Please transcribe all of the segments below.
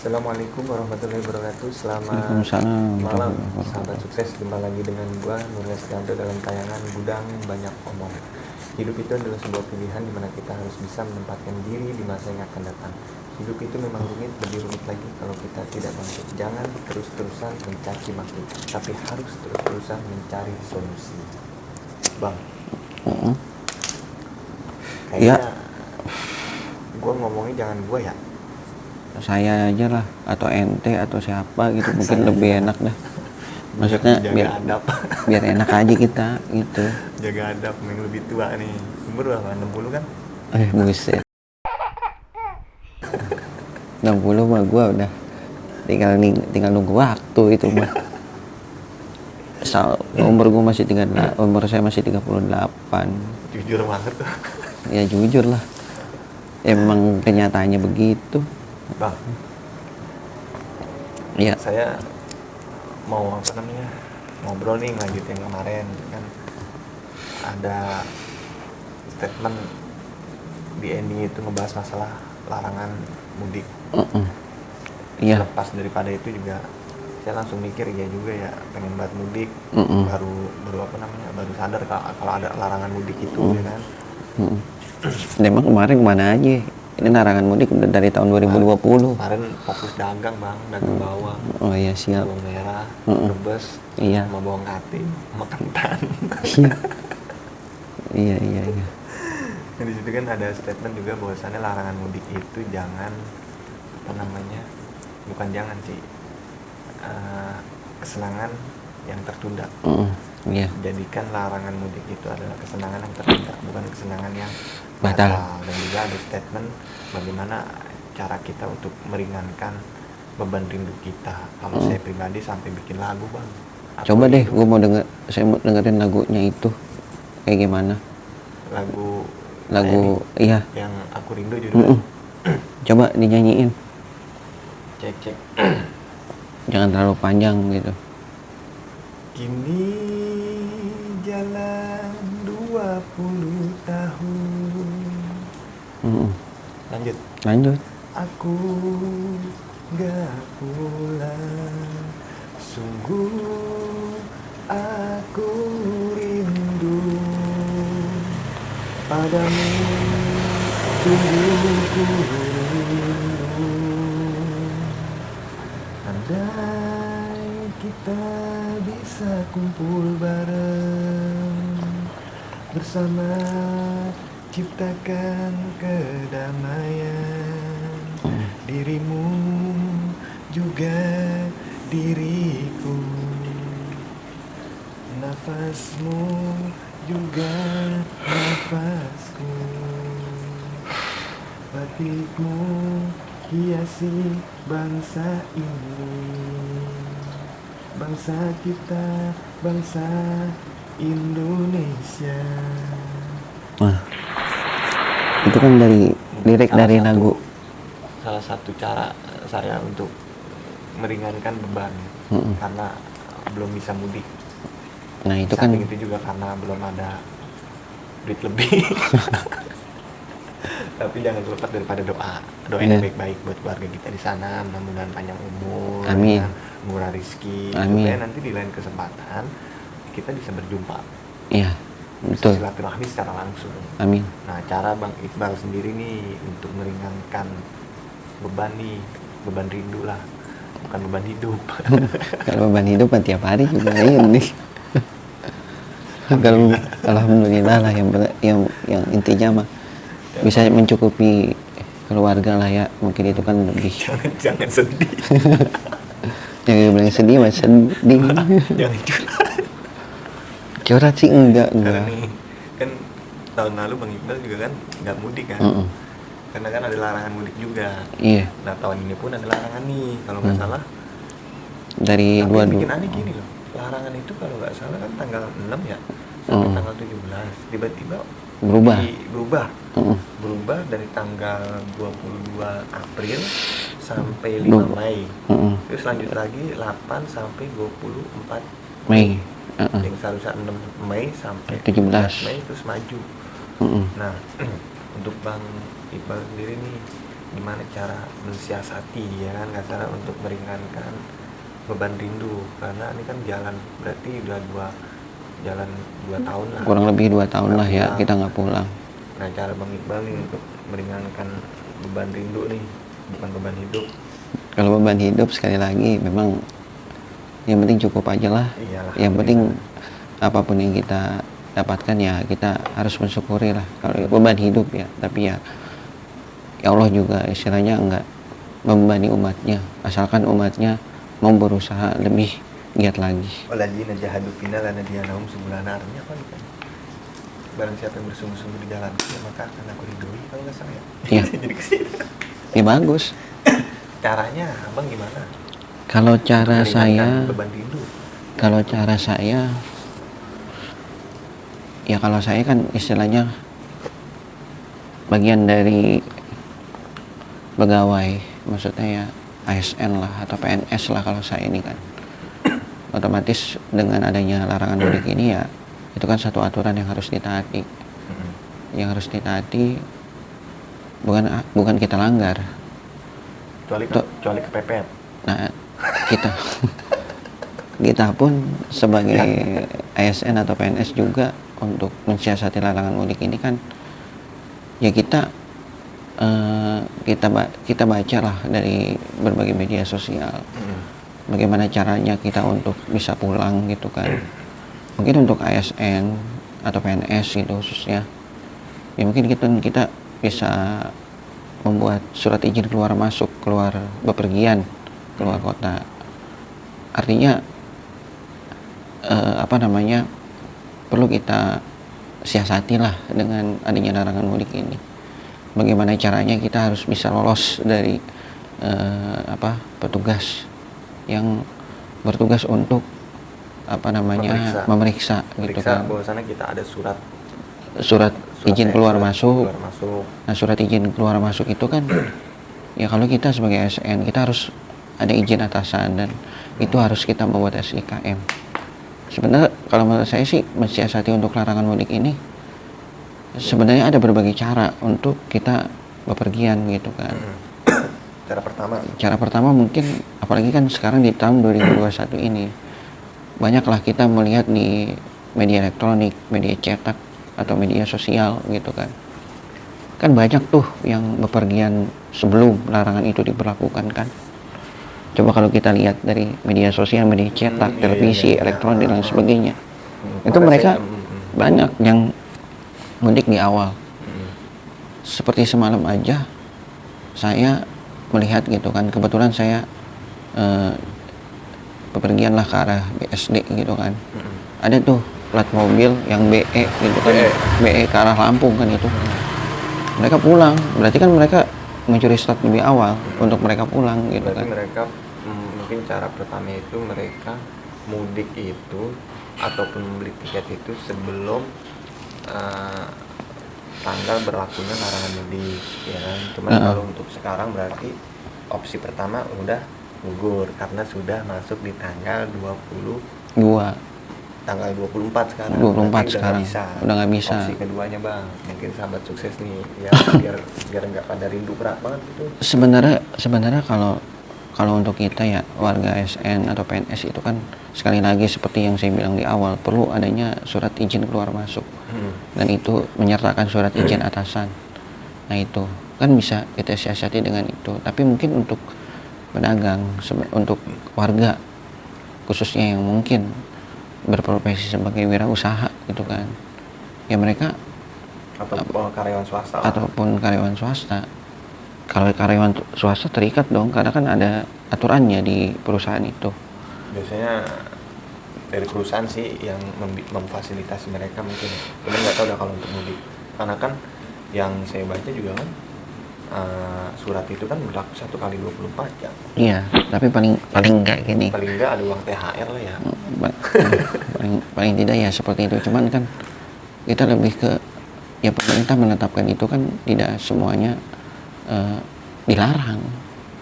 Assalamualaikum warahmatullahi wabarakatuh. Selamat Waalaikumsalam malam, warahmatullahi sahabat wabarakatuh. sukses. Jumpa lagi dengan gua Nur Lestianto dalam tayangan Gudang Banyak Omong. Hidup itu adalah sebuah pilihan di mana kita harus bisa menempatkan diri di masa yang akan datang. Hidup itu memang rumit, lebih rumit lagi kalau kita tidak bangkit. Jangan terus-terusan mencaci maki, tapi harus terus-terusan mencari solusi. Bang, Ya, kayaknya gua ngomongnya jangan gua ya. saya aja lah, atau ente atau siapa gitu, mungkin Saya lebih aja. enak dah. Maksudnya Jaga adab. biar enak aja kita gitu. Jaga adab, yang lebih tua nih. Umur berapa? 60 kan? Buset. 60 mah gua udah tinggal nunggu waktu itu mah. Umur saya masih 38. Jujur banget tuh. Ya jujur lah. Emang kenyataannya begitu. Bang, Ya, saya mau ngobrol nih lanjut yang kemarin kan, ada statement di ending itu ngebahas masalah larangan mudik. iya. Lepas daripada itu juga saya langsung mikir ya juga ya, pengen banget mudik. Baru sadar kalau ada larangan mudik itu ya kan. Emang kemarin kemana aja? Ini larangan mudik udah dari tahun 2020. Kemarin fokus dagang bang, dagang bawang, Oh iya, siap. bawang merah, rebes, Iya. sama bawang kating, sama kentan. Iya. Iya. Nah, di situ kan ada statement juga bahwasannya larangan mudik itu bukan jangan sih, kesenangan yang tertunda. Iya. Jadikan larangan mudik itu adalah kesenangan yang tertunda, bukan kesenangan yang Batal. Dan juga ada statement bagaimana cara kita untuk meringankan beban rindu kita. Kalau saya pribadi sampai bikin lagu bang. Coba deh, saya mau dengerin lagunya itu kayak gimana. Lagu iya. Yang Aku Rindu judulnya. Coba dinyanyiin. Cek. Jangan terlalu panjang gitu. Kini jalan 20 tahun. Lanjut. Aku gak pulang, sungguh aku rindu padamu, sungguh ku rindu. Andai kita bisa kumpul bareng, bersama ciptakan kedamaian. Dirimu juga diriku, nafasmu juga nafasku, batikmu hiasi bangsa ini, bangsa kita, bangsa Indonesia. Nah, itu kan dari lirik dari lagu. Salah satu cara saya untuk meringankan beban karena belum bisa mudik. Nah, itu kan itu juga karena belum ada duit lebih. Tapi jangan terlepas daripada doa yang baik-baik buat keluarga kita di sana, mudah-mudahan panjang umur, amin, murah rezeki, amin, supaya nanti di lain kesempatan kita bisa berjumpa. Iya, betul. Silaturahmi secara langsung. Amin. Nah, cara Bang Iqbal sendiri nih untuk meringankan beban rindu lah, bukan beban hidup. Kalau beban hidup kan tiap hari juga ini. Kalau alhamdulillah lah, yang intinya mah bisa mencukupi keluarga lah ya, mungkin itu kan lebih. Jangan sedih. Jangan bilang sedih, mas sedih. Jangan curhat sih enggak. Karena nih kan tahun lalu Bang Iqbal juga kan nggak mudik kan. Karena kan ada larangan mudik juga. Iya. Nah, tahun ini pun ada larangan nih, kalau nggak salah. Dari Tapi yang bikin aneh gini loh, larangan itu kalau nggak salah kan tanggal 6 ya, sampai tanggal 17. Tiba-tiba berubah dari tanggal 22 April sampai 5 Mei. Terus lanjut lagi 8 sampai 24 Mei. Yang seharusnya 6 Mei sampai 17 Mei terus maju. Nah, untuk Bang Iqbal sendiri nih, gimana cara mensiasati ya kan, nggak salah, untuk meringankan beban rindu, karena ini kan jalan berarti udah jalan 2 tahun lah, kurang lebih 2 tahun lah ya pulang. kita nggak pulang. Nah, cara Bang Iqbal nih untuk meringankan beban rindu nih, bukan beban hidup. Kalau beban hidup sekali lagi memang yang penting cukup aja lah. Iyalah, Yang penting apapun yang kita dapatkan ya kita harus mensyukuri lah. Kalau beban hidup ya, tapi ya Allah juga istilahnya enggak membebani umatnya, asalkan umatnya mau berusaha lebih giat lagi. Waladzina jahadu fina lanadiyanahum subulana, artinya apa nih kan? Barang siapa yang bersungguh-sungguh di jalan, ya maka akan aku ridhoi, kalau nggak salah ya. Iya. Jadi kesitu. Ya bagus. Caranya abang gimana? Kalau cara Meringankan saya, beban rindu. kalau cara saya, ya kalau saya kan istilahnya bagian dari pegawai, maksudnya ya ASN lah atau PNS lah kalau saya ini kan. Otomatis dengan adanya larangan mudik ini ya, itu kan satu aturan yang harus ditaati. Yang harus ditaati bukan kita langgar. Kecuali kepepet. Nah, kita pun sebagai ASN atau PNS juga untuk mensiasati larangan mudik ini kan ya kita baca lah dari berbagai media sosial bagaimana caranya kita untuk bisa pulang gitu kan. Mungkin untuk ASN atau PNS gitu khususnya ya mungkin kita bisa membuat surat izin keluar bepergian keluar kota. Artinya perlu kita siasati lah dengan adanya larangan mudik ini. Bagaimana caranya kita harus bisa lolos dari petugas yang bertugas untuk memeriksa gitu kan. Bahwasannya kita ada surat izin keluar masuk. masuk. Nah, surat izin keluar masuk itu kan ya kalau kita sebagai ASN kita harus ada izin atasan dan itu harus kita membuat SIKM. Sebenarnya kalau menurut saya sih mensiasati untuk larangan mudik ini sebenarnya ada berbagai cara untuk kita bepergian gitu kan. Cara pertama mungkin apalagi kan sekarang di tahun 2021 ini banyaklah kita melihat di media elektronik, media cetak atau media sosial gitu kan. Kan banyak tuh yang bepergian sebelum larangan itu diberlakukan kan. Coba kalau kita lihat dari media sosial, media cetak, televisi, elektronik dan sebagainya. Itu mereka banyak yang mudik di awal. Seperti semalam aja saya melihat gitu kan, kebetulan saya bepergian lah ke arah BSD gitu kan. Ada tuh plat mobil yang BE gitu kan, BE ke arah Lampung kan itu. Mereka pulang, berarti kan mereka mencuri start lebih awal untuk mereka pulang gitu berarti kan. Mereka mungkin cara pertama itu mereka mudik itu ataupun membeli tiket itu sebelum tanggal berlakunya larangan mudik ya kan. Cuman kalau untuk sekarang berarti opsi pertama udah gugur karena sudah masuk di tanggal 24 sekarang. 24 sekarang udah nggak bisa. Opsi keduanya bang, mungkin sahabat sukses nih ya, biar nggak pada rindu berat banget gitu. Sebenarnya kalau untuk kita ya warga ASN atau PNS itu kan sekali lagi seperti yang saya bilang di awal perlu adanya surat izin keluar masuk dan itu menyertakan surat izin atasan. Nah itu kan bisa kita siasati dengan itu. Tapi mungkin untuk pedagang, untuk warga khususnya yang mungkin berprofesi sebagai wirausaha gitu kan ya mereka ataupun karyawan swasta. Kalau karyawan swasta terikat dong karena kan ada aturannya di perusahaan itu. Biasanya dari perusahaan sih yang memfasilitasi mereka mungkin. Cuman nggak tahu dah kalau untuk mudik karena kan yang saya baca juga kan surat itu kan berlaku 1 kali 24 jam. Iya, tapi paling enggak gini. Paling enggak ada uang THR lah ya. paling tidak ya seperti itu. Cuman kan kita lebih ke ya pemerintah menetapkan itu kan tidak semuanya dilarang.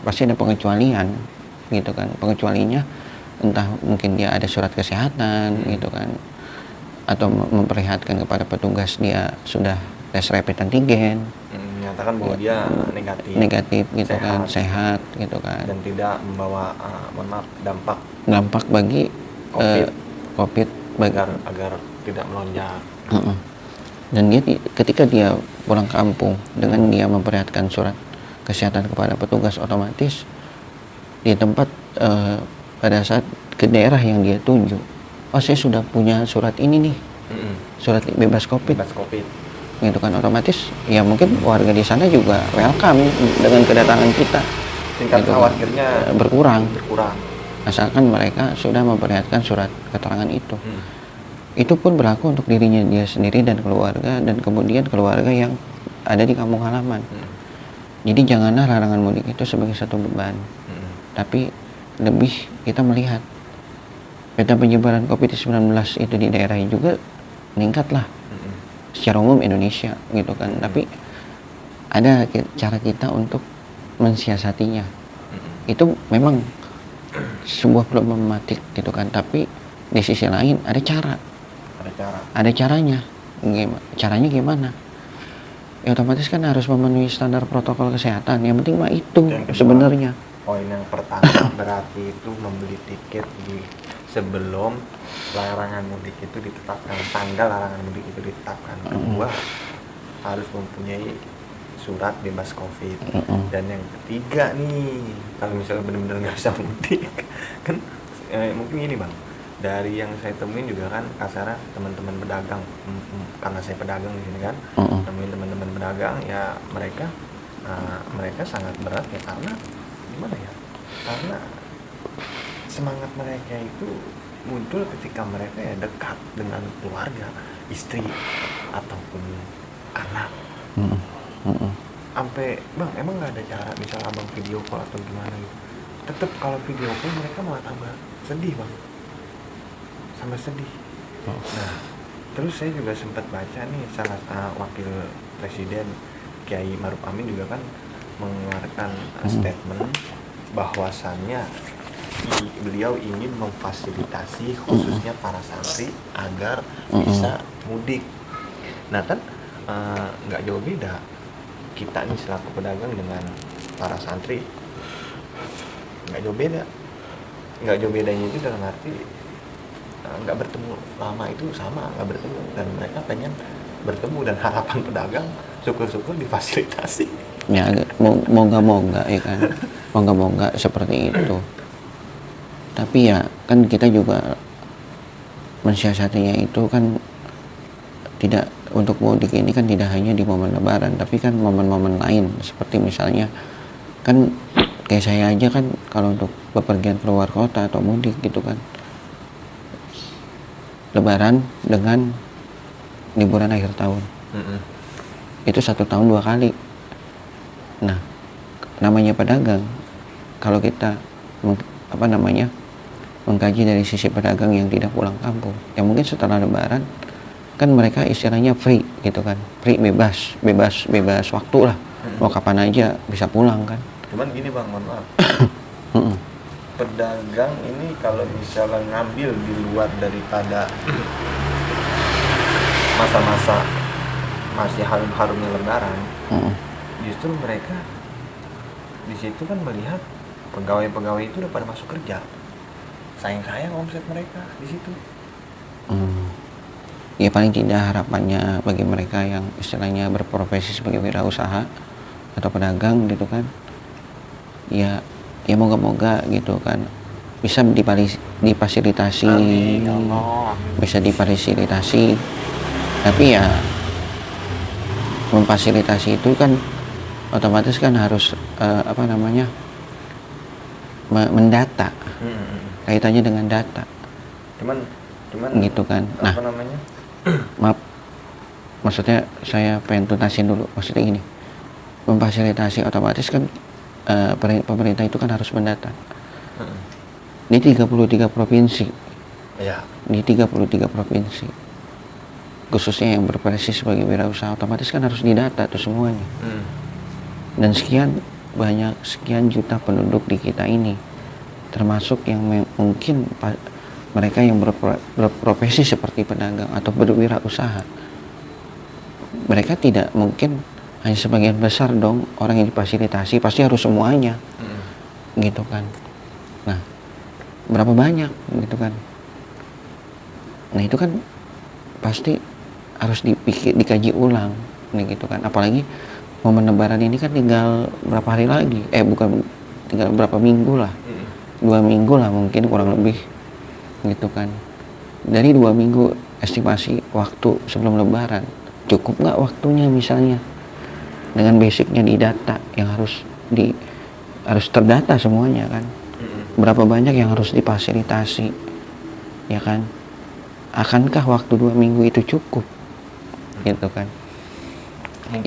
Pasti ada pengecualian gitu kan. Pengecualinya entah mungkin dia ada surat kesehatan gitu kan. Atau memperlihatkan kepada petugas dia sudah tes rapid antigen. menyatakan bahwa dia negatif gitu kan, sehat gitu kan, dan tidak membawa dampak bagi COVID agar tidak melonjak. Dan dia ketika dia pulang kampung dengan dia memperlihatkan surat kesehatan kepada petugas, otomatis di tempat pada saat ke daerah yang dia tuju, oh saya sudah punya surat ini nih, surat bebas COVID gitu kan, otomatis ya mungkin warga di sana juga welcome dengan kedatangan kita, tingkat gitu khawatirnya kan, berkurang asalkan mereka sudah memperlihatkan surat keterangan itu. Itu pun berlaku untuk dirinya dia sendiri dan keluarga, dan kemudian keluarga yang ada di kampung halaman. Jadi janganlah larangan mudik itu sebagai satu beban, tapi lebih kita melihat peta penyebaran COVID-19 itu di daerah juga meningkatlah secara umum Indonesia gitu kan. Tapi ada cara kita untuk mensiasatinya. Itu memang sebuah problematik gitu kan, tapi di sisi lain ada caranya. Caranya gimana? Ya otomatis kan harus memenuhi standar protokol kesehatan. Yang penting mah itu sebenarnya. Poin yang pertama berarti itu membeli tiket sebelum larangan mudik itu ditetapkan, tanggal larangan mudik itu ditetapkan. Kedua, harus mempunyai surat bebas COVID. Dan yang ketiga nih, kalau misalnya benar-benar nggak bisa mudik kan, mungkin ini bang, dari yang saya temuin juga kan kasarnya teman-teman pedagang, karena saya pedagang di sini kan, temuin teman-teman pedagang ya, mereka sangat berat ya, karena gimana ya, karena semangat mereka itu muncul ketika mereka ya dekat dengan keluarga, istri ataupun anak. Sampai bang, emang nggak ada cara misal abang video call atau gimana gitu, tetap kalau video call mereka malah tambah sedih bang, sama sedih. Nah terus saya juga sempat baca nih, salah wakil presiden Kiai Maruf Amin juga kan mengeluarkan statement bahwasannya beliau ingin memfasilitasi khususnya para santri agar bisa mudik. Nah kan nggak jauh beda kita nih selaku pedagang dengan para santri, nggak jauh bedanya itu dalam arti nggak bertemu lama itu sama nggak bertemu, dan mereka pengen bertemu, dan harapan pedagang syukur-syukur difasilitasi ya, mau nggak ya kan, mau nggak seperti itu. Tapi ya kan kita juga mensiasatinya itu kan tidak, untuk mudik ini kan tidak hanya di momen lebaran, tapi kan momen-momen lain, seperti misalnya kan kayak saya aja kan kalau untuk bepergian keluar kota atau mudik gitu kan, lebaran dengan liburan akhir tahun, itu 1 tahun 2 kali. Nah namanya pedagang, kalau kita mengkaji dari sisi pedagang yang tidak pulang kampung, ya mungkin setelah lebaran kan mereka istilahnya free gitu kan, free, bebas waktu lah, mau kapan aja bisa pulang kan. Cuman gini bang, mohon maaf, pedagang ini kalau misalnya ngambil di luar daripada masa-masa masih harum-harumnya lebaran, justru mereka di situ kan melihat pegawai-pegawai itu udah pada masuk kerja, sayang omset mereka di situ. Ya paling tidak harapannya bagi mereka yang istilahnya berprofesi sebagai wirausaha atau pedagang gitu kan, ya moga-moga gitu kan bisa difasilitasi. Amin, Allah. Bisa difasilitasi, tapi ya memfasilitasi itu kan otomatis kan harus mendata, kaitannya dengan data. Cuman gitu kan. Nah, maaf, maksudnya saya pengen tuntasin dulu. Maksudnya gini, memfasilitasi otomatis kan pemerintah itu kan harus mendata di 33 provinsi. Ya. Di 33 provinsi, khususnya yang berprofesi sebagai wirausaha, otomatis kan harus didata tuh semuanya. Dan sekian juta penduduk di kita ini, termasuk yang mungkin mereka yang berprofesi seperti pedagang atau berwirausaha, mereka tidak mungkin hanya sebagian besar dong orang yang difasilitasi, pasti harus semuanya gitu kan. Nah, berapa banyak gitu kan. Nah, itu kan pasti harus dikaji ulang nih gitu kan. Apalagi momen lebaran ini kan tinggal berapa hari lagi, bukan, tinggal berapa minggu lah, 2 minggu lah mungkin kurang lebih gitu kan. Dari 2 minggu estimasi waktu sebelum lebaran, cukup nggak waktunya misalnya dengan basicnya di data yang harus terdata semuanya kan. Berapa banyak yang harus difasilitasi ya kan. Akankah waktu 2 minggu itu cukup gitu kan.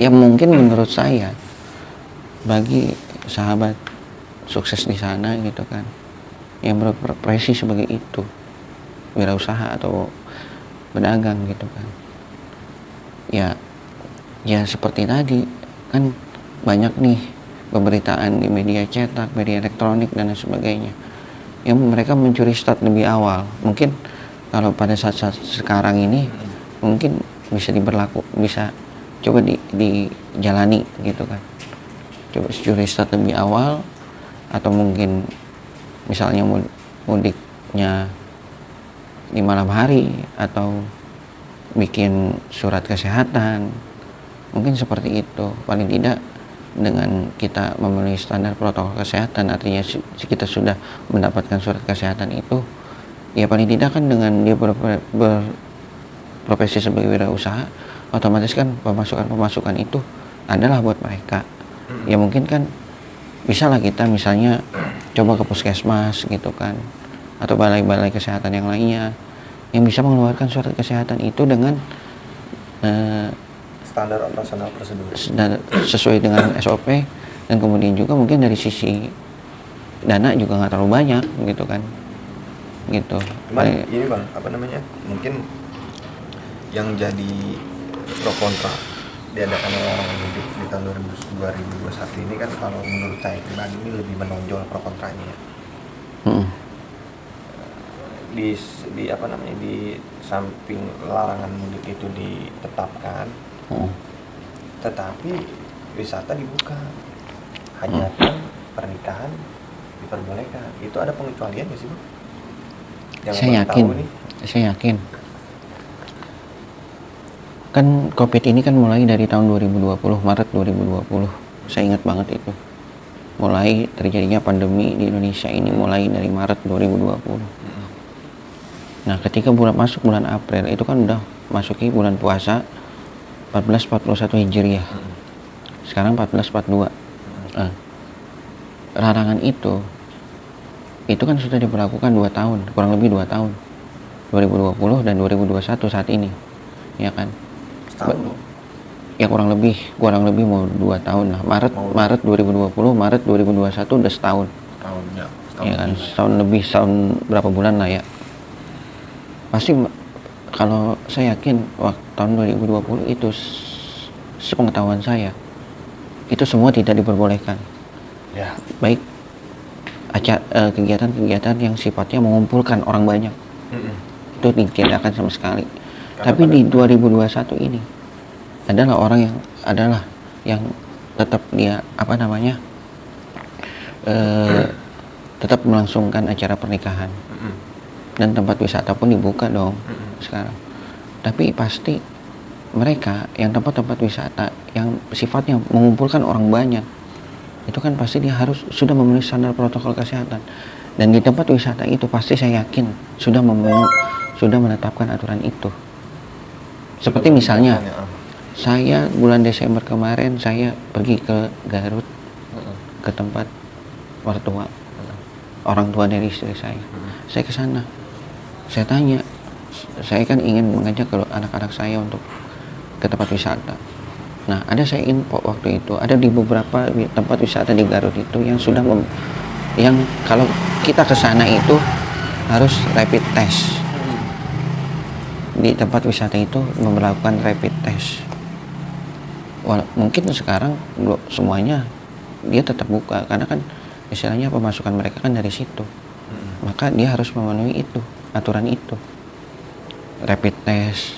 Ya mungkin menurut saya bagi sahabat sukses di sana gitu kan yang berprofesi sebagai itu, wirausaha atau pedagang gitu kan, ya seperti tadi kan banyak nih pemberitaan di media cetak, media elektronik dan lain sebagainya yang mereka mencuri start lebih awal. Mungkin kalau pada saat sekarang ini mungkin bisa coba dijalani gitu kan, coba curi start lebih awal, atau mungkin misalnya mudiknya di malam hari atau bikin surat kesehatan, mungkin seperti itu. Paling tidak dengan kita memenuhi standar protokol kesehatan, artinya kita sudah mendapatkan surat kesehatan itu, ya paling tidak kan dengan dia berprofesi sebagai wirausaha, otomatis kan pemasukan itu adalah buat mereka. Ya mungkin kan bisa lah kita misalnya coba ke puskesmas gitu kan, atau balai-balai kesehatan yang lainnya yang bisa mengeluarkan surat kesehatan itu dengan standar operasional prosedur sesuai dengan SOP, dan kemudian juga mungkin dari sisi dana juga nggak terlalu banyak gitu kan gitu. Cuman ini bang, apa namanya, mungkin yang jadi pro kontra diadakan orang hidup di tahun 2021 ini kan, kalau menurut saya pribadi ini lebih menonjol pro kontranya ya. Di apa namanya, di samping larangan mudik itu ditetapkan, tetapi wisata dibuka, hajatan, pernikahan diperbolehkan. Itu ada pengecualian nggak sih bang? Saya yakin kan COVID ini kan mulai dari tahun 2020, Maret 2020. Saya ingat banget itu. Mulai terjadinya pandemi di Indonesia ini mulai dari Maret 2020. Nah, ketika masuk bulan April itu kan udah masuki bulan puasa 1441 Hijriah. Sekarang 1442. Larangan itu kan sudah diberlakukan 2 tahun, kurang lebih 2 tahun. 2020 dan 2021 saat ini. Ya kan? Ya kurang lebih mau 2 tahun lah. Maret 2020, Maret 2021 udah setahun. Ya kan, setahun lebih, setahun berapa bulan lah ya. Pasti kalau saya yakin waktu tahun 2020 itu sepengetahuan saya itu semua tidak diperbolehkan. Ya. Baik kegiatan-kegiatan yang sifatnya mengumpulkan orang banyak. Itu ditiadakan sama sekali. Tapi di 2021 ini adalah yang tetap dia tetap melangsungkan acara pernikahan. Dan tempat wisata pun dibuka dong sekarang. Tapi pasti mereka yang tempat-tempat wisata yang sifatnya mengumpulkan orang banyak, itu kan pasti dia harus sudah memenuhi standar protokol kesehatan. Dan di tempat wisata itu pasti saya yakin sudah menetapkan aturan itu. Seperti misalnya saya bulan Desember kemarin saya pergi ke Garut, ke tempat mertua, orang tua dari istri saya. Saya ke sana. Saya tanya, saya kan ingin mengajak anak-anak saya untuk ke tempat wisata. Nah, saya info waktu itu, ada di beberapa tempat wisata di Garut itu yang sudah yang kalau kita ke sana itu harus rapid test. Di tempat wisata itu memperlakukan rapid test. Mungkin sekarang belum semuanya dia tetap buka, karena kan istilahnya pemasukan mereka kan dari situ. Maka dia harus memenuhi itu, aturan itu, rapid test,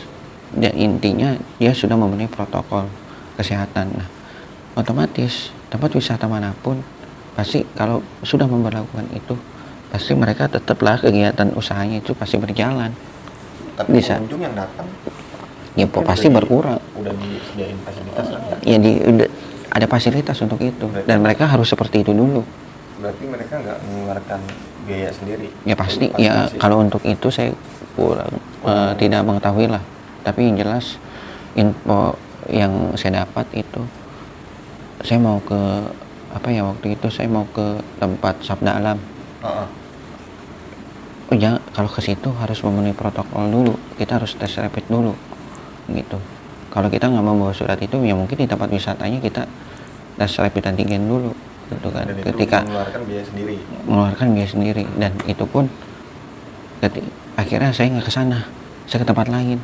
dan intinya dia sudah memenuhi protokol kesehatan. Nah, otomatis tempat wisata manapun pasti kalau sudah memperlakukan itu pasti mereka tetaplah kegiatan usahanya itu pasti berjalan. Tapi Bisa. pengunjung yang datang Ya kan pasti berkurang. udah disediain fasilitas kan ya? Ya udah ada fasilitas untuk itu dan mereka harus seperti itu dulu. Berarti mereka nggak mengeluarkan biaya sendiri? Ya pasti ya kalau untuk itu saya kurang tidak mengetahui lah. Tapi yang jelas info yang saya dapat itu saya mau ke apa ya waktu itu saya mau ke tempat Sabda Alam. Oh ya, kalau ke situ harus memenuhi protokol dulu. Kita harus tes rapid dulu, gitu. Kalau kita nggak membawa surat itu, ya mungkin di tempat wisatanya kita tes rapid antigen dulu, gitu kan. Dan Ketika itu mengeluarkan biaya sendiri, dan itu pun akhirnya saya nggak ke sana, saya ke tempat lain,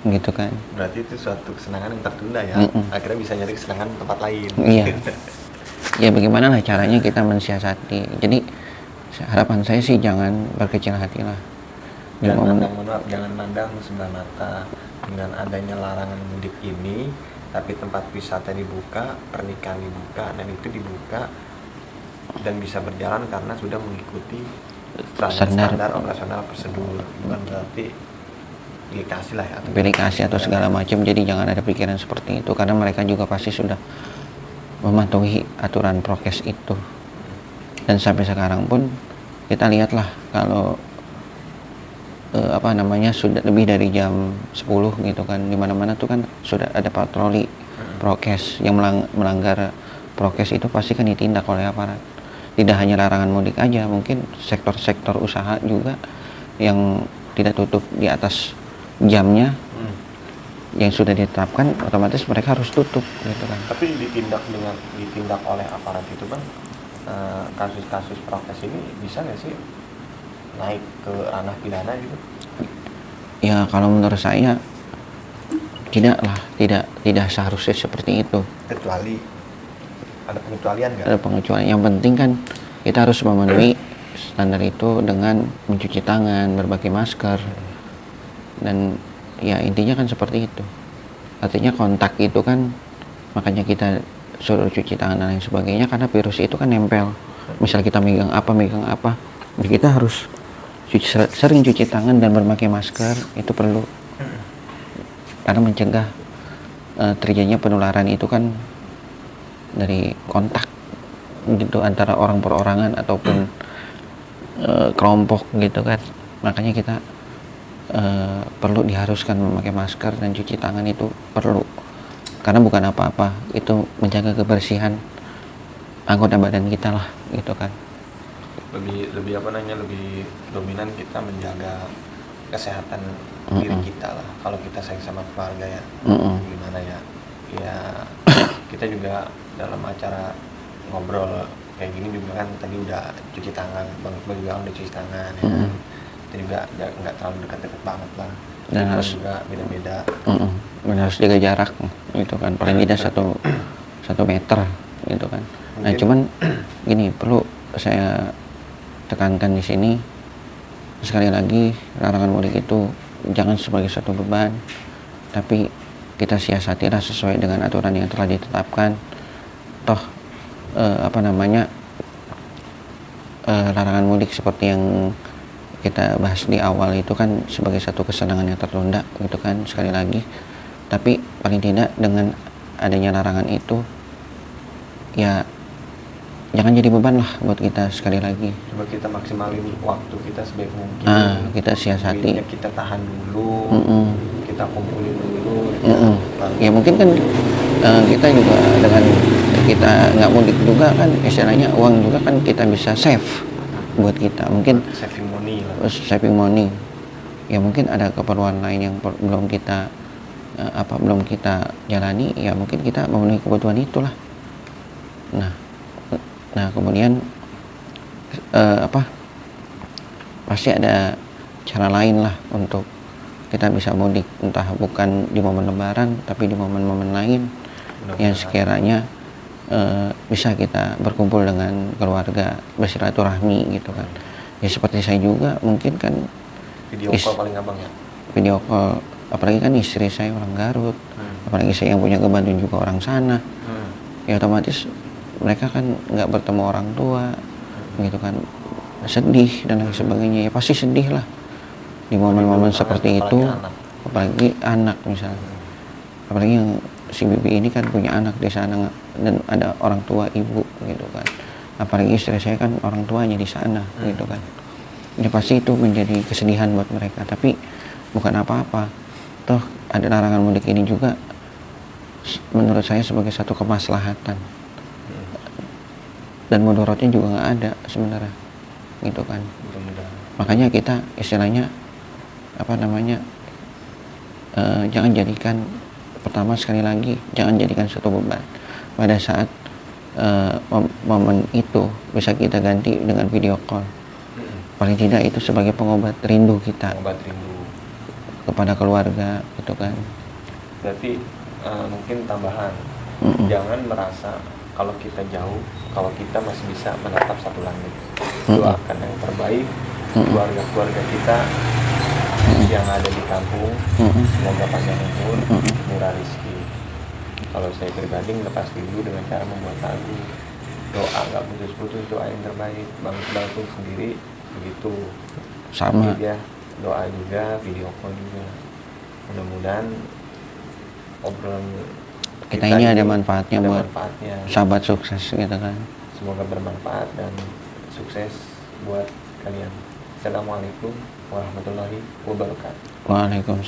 gitu kan. Berarti itu suatu kesenangan yang tertunda ya. Akhirnya bisa nyari kesenangan di tempat lain. Iya. Ya bagaimana lah caranya kita mensiasati. Jadi harapan saya sih jangan berkecil hati lah. Jangan mandang sebelah mata dengan adanya larangan mudik ini, tapi tempat wisata dibuka, pernikahan dibuka, dan itu dibuka dan bisa berjalan karena sudah mengikuti standar operasional prosedur. Bukan berarti pilih kasih lah ya. Pilih kasih atau segala macam. Jadi jangan ada pikiran seperti itu karena mereka juga pasti sudah mematuhi aturan prokes itu. Dan sampai sekarang pun kita lihatlah kalau sudah lebih dari jam 10 gitu kan, di mana-mana tuh kan sudah ada patroli prokes. Yang melanggar prokes itu pasti kan ditindak oleh aparat. Tidak hanya larangan mudik aja, mungkin sektor-sektor usaha juga yang tidak tutup di atas jamnya yang sudah ditetapkan, otomatis mereka harus tutup gitu kan. Tapi ditindak oleh aparat itu Bang, kasus-kasus prokes ini bisa nggak sih naik ke ranah pidana gitu? Ya kalau menurut saya tidak seharusnya seperti itu. Kecuali ada pengecualian nggak? Ada pengecualian. Yang penting kan kita harus memenuhi standar itu dengan mencuci tangan, berbagai masker, dan ya intinya kan seperti itu. Artinya kontak itu kan makanya kita suruh cuci tangan dan lain sebagainya karena virus itu kan nempel. Misal kita megang apa, kita harus sering cuci tangan dan berbagai masker itu perlu karena mencegah terjadinya penularan itu kan dari kontak gitu antara orang perorangan ataupun kelompok gitu kan. Makanya kita perlu diharuskan memakai masker dan cuci tangan itu perlu karena bukan apa-apa, itu menjaga kebersihan anggota badan kita lah gitu kan. Lebih dominan kita menjaga kesehatan diri kita lah. Kalau kita sayang sama keluarga ya gimana ya kita juga dalam acara ngobrol kayak gini juga kan tadi udah cuci tangan, Bang Iqbal juga udah cuci tangan ya. Kita juga nggak terlalu dekat-dekat banget lah dan harus juga beda-beda dan harus jaga jarak gitu kan, paling tidak satu meter gitu kan. Nah cuman gini perlu saya tekankan di sini sekali lagi, larangan mudik itu jangan sebagai satu beban, tapi kita siasatilah sesuai dengan aturan yang telah ditetapkan. Toh larangan mudik seperti yang kita bahas di awal itu kan sebagai satu kesenangan yang tertunda gitu kan, sekali lagi. Tapi paling tidak dengan adanya larangan itu ya jangan jadi beban lah buat kita, sekali lagi. Coba kita maksimalin waktu kita sebaik mungkin. Kita siasati. Kita tahan dulu, kita kumpulin dulu. Ya mungkin kan kita juga dengan kita nggak mudik juga kan, istilahnya uang juga kan kita bisa save buat kita. Mungkin saving money. Ya mungkin ada keperluan lain yang belum kita jalani, ya mungkin kita memenuhi kebutuhan itulah. Nah kemudian pasti ada cara lain lah untuk kita bisa mudik, entah bukan di momen lebaran tapi di momen-momen lain yang sekiranya bisa kita berkumpul dengan keluarga, bersilaturahmi gitu kan. Ya seperti saya juga mungkin kan video call paling gampang ya. Video call, apalagi kan istri saya orang Garut, apalagi saya yang punya kebantuan juga orang sana. ya otomatis mereka kan nggak bertemu orang tua gitu kan, sedih dan lain sebagainya. Ya pasti sedih lah di momen-momen seperti itu, apalagi anak misalnya, apalagi yang si Bibi ini kan punya anak di sana dan ada orang tua ibu gitu kan, apalagi istri saya kan orang tuanya di sana gitu kan. Ya pasti itu menjadi kesedihan buat mereka, tapi bukan apa-apa, toh ada larangan mudik ini juga menurut saya sebagai satu kemaslahatan dan mudaratnya juga nggak ada sebenarnya gitu kan. Makanya kita istilahnya apa namanya, jangan jadikan, pertama sekali lagi jangan jadikan satu beban. Pada saat momen itu bisa kita ganti dengan video call, paling tidak itu sebagai pengobat rindu kita, Pengobat rindu kepada keluarga gitu kan. berarti mungkin tambahan, jangan merasa kalau kita jauh, kalau kita masih bisa menatap satu langit. Doakan yang terbaik keluarga kita yang ada di kampung, semoga panjang umur, murah rezeki. Kalau saya pribadi lepas rindu dengan cara membuat lagu, doa nggak putus-putus, doa yang terbaik. Bang pun sendiri begitu, Sama. dia doa juga, video call juga. Mudah-mudahan obrolan Kita ini ada manfaatnya buat manfaatnya. sahabat sukses gitu kan. Semoga bermanfaat dan sukses buat kalian. Assalamualaikum warahmatullahi wabarakatuh. Waalaikumsalam.